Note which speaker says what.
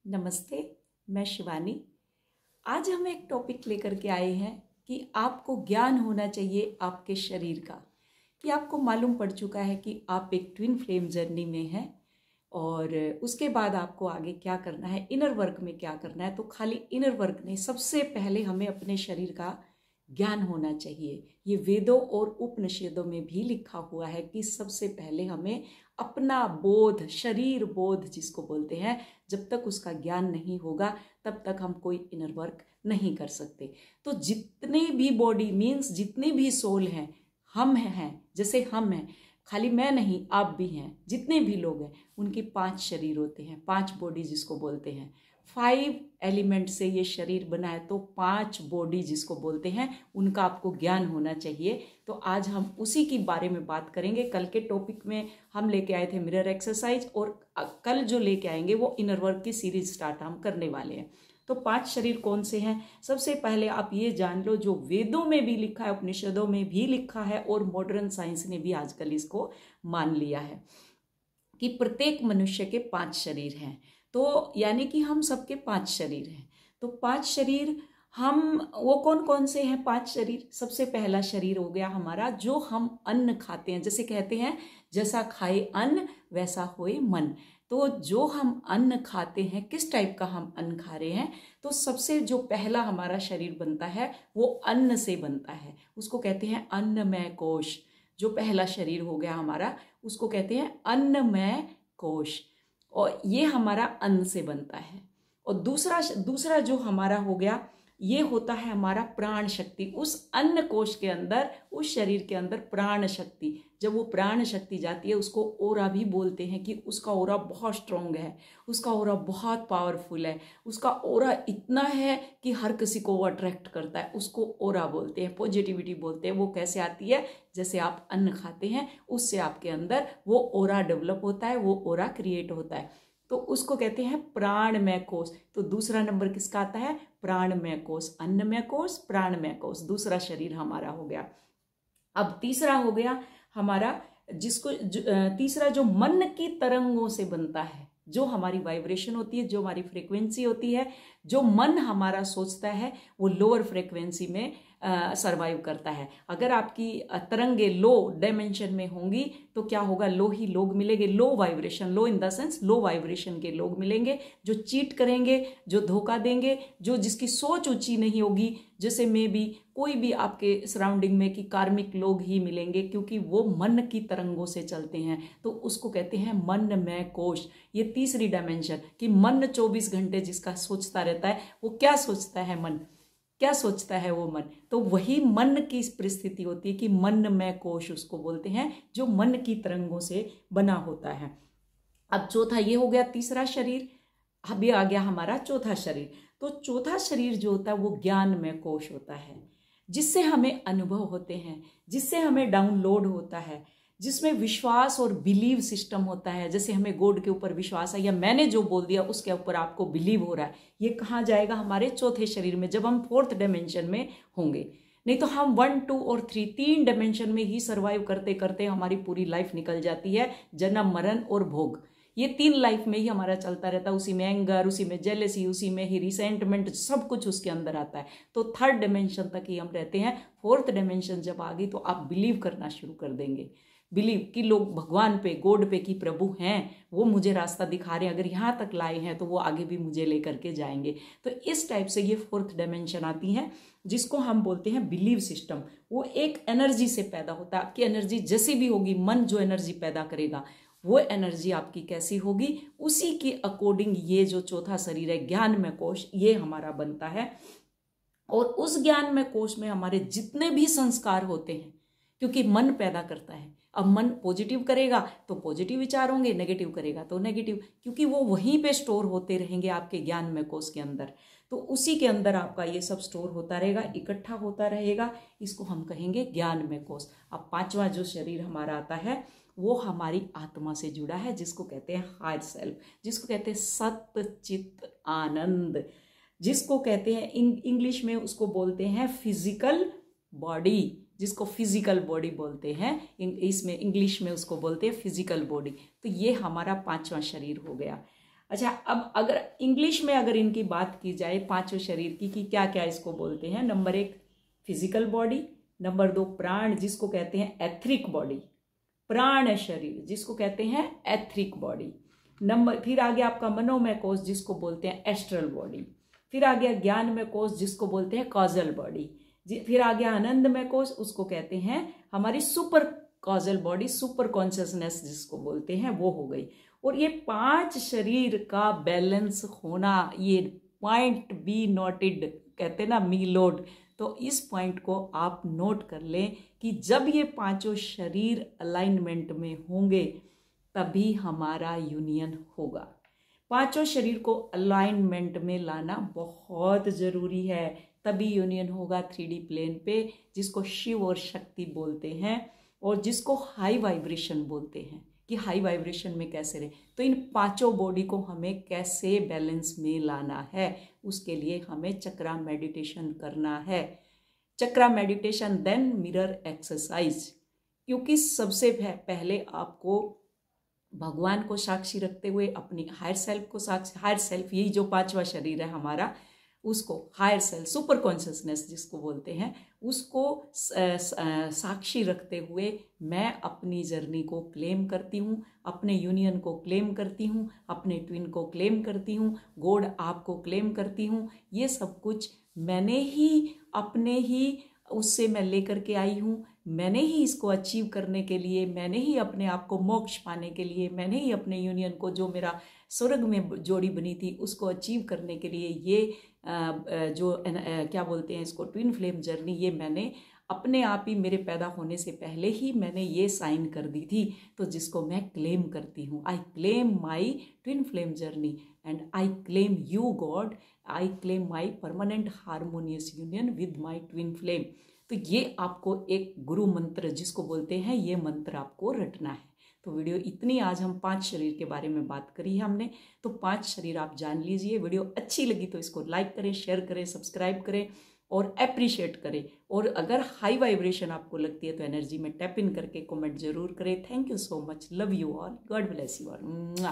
Speaker 1: नमस्ते, मैं शिवानी। आज हम एक टॉपिक लेकर के आए हैं कि आपको ज्ञान होना चाहिए आपके शरीर का। कि आपको मालूम पड़ चुका है कि आप एक ट्विन फ्लेम जर्नी में हैं और उसके बाद आपको आगे क्या करना है, इनर वर्क में क्या करना है। तो खाली इनर वर्क नहीं, सबसे पहले हमें अपने शरीर का ज्ञान होना चाहिए। ये वेदों और उपनिषदों में भी लिखा हुआ है कि सबसे पहले हमें अपना बोध, शरीर बोध जिसको बोलते हैं, जब तक उसका ज्ञान नहीं होगा तब तक हम कोई इनर वर्क नहीं कर सकते। तो जितने भी बॉडी मीन्स जितने भी सोल हैं, हम हैं, जैसे हम हैं, खाली मैं नहीं आप भी हैं, जितने भी लोग हैं उनके 5 शरीर होते हैं, 5 बॉडी जिसको बोलते हैं। 5 एलिमेंट से ये शरीर बना है, तो 5 बॉडी जिसको बोलते हैं उनका आपको ज्ञान होना चाहिए। तो आज हम उसी के बारे में बात करेंगे। कल के टॉपिक में हम लेके आए थे मिरर एक्सरसाइज, और कल जो लेके आएंगे वो इनर वर्क की सीरीज स्टार्ट हम करने वाले हैं। तो 5 शरीर कौन से हैं? सबसे पहले आप ये जान लो, जो वेदों में भी लिखा है, उपनिषदों में भी लिखा है और मॉडर्न साइंस ने भी आजकल इसको मान लिया है कि प्रत्येक मनुष्य के 5 शरीर हैं। तो यानी कि हम सबके 5 शरीर हैं। तो 5 शरीर हम वो कौन कौन से हैं? 5 शरीर। सबसे पहला शरीर हो गया हमारा जो हम अन्न खाते हैं। जैसे कहते हैं जैसा खाए अन्न वैसा होए मन। तो जो हम अन्न खाते हैं, किस टाइप का हम अन्न खा रहे हैं? तो सबसे जो पहला हमारा शरीर बनता है वो अन्न से बनता है। उसको कहते हैं अन्नमय कोश। जो पहला शरीर हो गया हमारा उसको कहते हैं अन्नमय कोश, और ये हमारा अन्न से बनता है। और दूसरा जो हमारा हो गया, ये होता है हमारा प्राण शक्ति। उस अन्न कोश के अंदर, उस शरीर के अंदर प्राण शक्ति, जब वो प्राण शक्ति जाती है, उसको ओरा भी बोलते हैं कि उसका ओरा बहुत स्ट्रांग है, उसका ओरा बहुत पावरफुल है, उसका ओरा इतना है कि हर किसी को वो अट्रैक्ट करता है। उसको ओरा बोलते हैं, पॉजिटिविटी बोलते हैं। वो कैसे आती है? जैसे आप अन्न खाते हैं उससे आपके अंदर वो ओरा डेवलप होता है, वो ओरा क्रिएट होता है। तो उसको कहते हैं प्राणमय कोश। तो दूसरा नंबर किसका आता है? प्राणमय कोश। अन्नमय कोश, प्राणमय कोश, दूसरा शरीर हमारा हो गया। अब तीसरा हो गया हमारा, तीसरा जो मन की तरंगों से बनता है, जो हमारी वाइब्रेशन होती है, जो हमारी फ्रीक्वेंसी होती है, जो मन हमारा सोचता है, वो लोअर फ्रीक्वेंसी में सरवाइव करता है। अगर आपकी तरंगे लो डायमेंशन में होंगी तो क्या होगा? लो ही लोग मिलेंगे, low vibration, low in the sense low vibration के लोग मिलेंगे, जो चीट करेंगे, जो धोखा देंगे, जो जिसकी सोच ऊंची नहीं होगी। जैसे में भी कोई भी आपके सराउंडिंग में कि कार्मिक लोग ही मिलेंगे, क्योंकि वो मन की तरंगों से चलते हैं। तो उसको कहते हैं मनमय कोश। ये तीसरी डायमेंशन कि मन 24 घंटे जिसका सोचता रहता है, वो क्या सोचता है? मन क्या सोचता है? वो मन। तो वही मन की परिस्थिति होती है कि मनमय कोश उसको बोलते हैं, जो मन की तरंगों से बना होता है। अब चौथा ये हो गया तीसरा शरीर। अभी आ गया हमारा चौथा शरीर। तो चौथा शरीर जो होता है वो ज्ञानमय कोश होता है, जिससे हमें अनुभव होते हैं, जिससे हमें डाउनलोड होता है, जिसमें विश्वास और बिलीव सिस्टम होता है। जैसे हमें गॉड के ऊपर विश्वास है, या मैंने जो बोल दिया उसके ऊपर आपको बिलीव हो रहा है। ये कहाँ जाएगा? हमारे चौथे शरीर में, जब हम 4th डायमेंशन में होंगे। नहीं तो हम 1, 2 और 3 तीन डायमेंशन में ही सर्वाइव करते करते हमारी पूरी लाइफ निकल जाती है। जन्म, मरण और भोग, ये 3 लाइफ में ही हमारा चलता रहता है। उसी में एंगर, उसी में जेलेसी, उसी में ही रिसेंटमेंट, सब कुछ उसके अंदर आता है। तो 3rd डायमेंशन तक ही हम रहते हैं। 4th डायमेंशन जब आ गई तो आप बिलीव करना शुरू कर देंगे। बिलीव कि लोग भगवान पे, गॉड पे कि प्रभु हैं, वो मुझे रास्ता दिखा रहे हैं, अगर यहाँ तक लाए हैं तो वो आगे भी मुझे लेकर के जाएंगे। तो इस टाइप से ये 4th डायमेंशन आती है, जिसको हम बोलते हैं बिलीव सिस्टम। वो एक एनर्जी से पैदा होता है। आपकी एनर्जी जैसी भी होगी, मन जो एनर्जी पैदा करेगा वो एनर्जी आपकी कैसी होगी, उसी के अकॉर्डिंग ये जो चौथा शरीर है ज्ञानमय कोश, ये हमारा बनता है। और उस ज्ञानमय कोश में हमारे जितने भी संस्कार होते हैं, क्योंकि मन पैदा करता है। अब मन पॉजिटिव करेगा तो पॉजिटिव विचार होंगे, नेगेटिव करेगा तो नेगेटिव, क्योंकि वो वहीं पे स्टोर होते रहेंगे आपके ज्ञानमय कोश के अंदर। तो उसी के अंदर आपका ये सब स्टोर होता रहेगा, इकट्ठा होता रहेगा। इसको हम कहेंगे ज्ञानमय कोश। अब 5वां जो शरीर हमारा आता है वो हमारी आत्मा से जुड़ा है, जिसको कहते हैं हायर सेल्फ, जिसको कहते हैं सत्य चित्त आनंद, जिसको कहते हैं इंग्लिश में उसको बोलते हैं फिजिकल बॉडी, जिसको फिजिकल बॉडी बोलते हैं। इसमें इंग्लिश में उसको बोलते हैं फिजिकल बॉडी। तो ये हमारा 5वां शरीर हो गया। अच्छा, अब अगर इंग्लिश में अगर इनकी बात की जाए पांचों शरीर की कि क्या क्या इसको बोलते हैं, नंबर 1 फिजिकल बॉडी, नंबर 2 प्राण जिसको कहते हैं एथरिक बॉडी, प्राण शरीर जिसको कहते हैं एथरिक बॉडी, फिर आ गया आपका मनोमय कोश जिसको बोलते हैं एस्ट्रल बॉडी, फिर आ गया ज्ञानमय कोश जिसको बोलते हैं कॉजल बॉडी, फिर आ गया आनंदमय कोश उसको कहते हैं हमारी super causal body, super consciousness जिसको बोलते हैं वो हो गई। और ये 5 शरीर का बैलेंस होना, ये पॉइंट बी नोटेड, कहते हैं ना मी लोड, तो इस पॉइंट को आप नोट कर लें कि जब ये पांचों शरीर अलाइनमेंट में होंगे तभी हमारा यूनियन होगा। पांचों शरीर को अलाइनमेंट में लाना बहुत जरूरी है, तभी यूनियन होगा 3D प्लेन पे, जिसको शिव और शक्ति बोलते हैं और जिसको हाई वाइब्रेशन बोलते हैं कि हाई वाइब्रेशन में कैसे रहे। तो इन पांचों बॉडी को हमें कैसे बैलेंस में लाना है, उसके लिए हमें चक्रा मेडिटेशन करना है। चक्रा मेडिटेशन देन मिरर एक्सरसाइज, क्योंकि सबसे पहले आपको भगवान को साक्षी रखते हुए अपनी हायर सेल्फ को साक्षी, हायर सेल्फ यही जो 5वां शरीर है हमारा, उसको हायर सेल्फ सुपर कॉन्शियसनेस जिसको बोलते हैं, उसको साक्षी रखते हुए मैं अपनी जर्नी को क्लेम करती हूँ, अपने यूनियन को क्लेम करती हूँ, अपने ट्विन को क्लेम करती हूँ, गॉड आपको क्लेम करती हूँ। ये सब कुछ मैंने ही अपने ही उससे मैं लेकर के आई हूँ, मैंने ही इसको अचीव करने के लिए, मैंने ही अपने आप को मोक्ष पाने के लिए, मैंने ही अपने यूनियन को जो मेरा स्वर्ग में जोड़ी बनी थी उसको अचीव करने के लिए ये क्या बोलते हैं इसको ट्विन फ्लेम जर्नी, ये मैंने अपने आप ही मेरे पैदा होने से पहले ही मैंने ये साइन कर दी थी, तो जिसको मैं क्लेम करती हूँ। I claim my twin flame journey and I claim you God, I claim my permanent harmonious union with my twin flame. तो ये आपको एक गुरु मंत्र जिसको बोलते हैं, ये मंत्र आपको रटना है। तो वीडियो इतनी, आज हम 5 शरीर के बारे में बात करी है हमने, तो 5 शरीर आप जान लीजिए। वीडियो अच्छी लगी तो इसको लाइक करें, शेयर करें, सब्सक्राइब करें और अप्रिशिएट करें। और अगर हाई वाइब्रेशन आपको लगती है तो एनर्जी में टैप इन करके कमेंट जरूर करें। Thank you so much, love you all, God bless you all.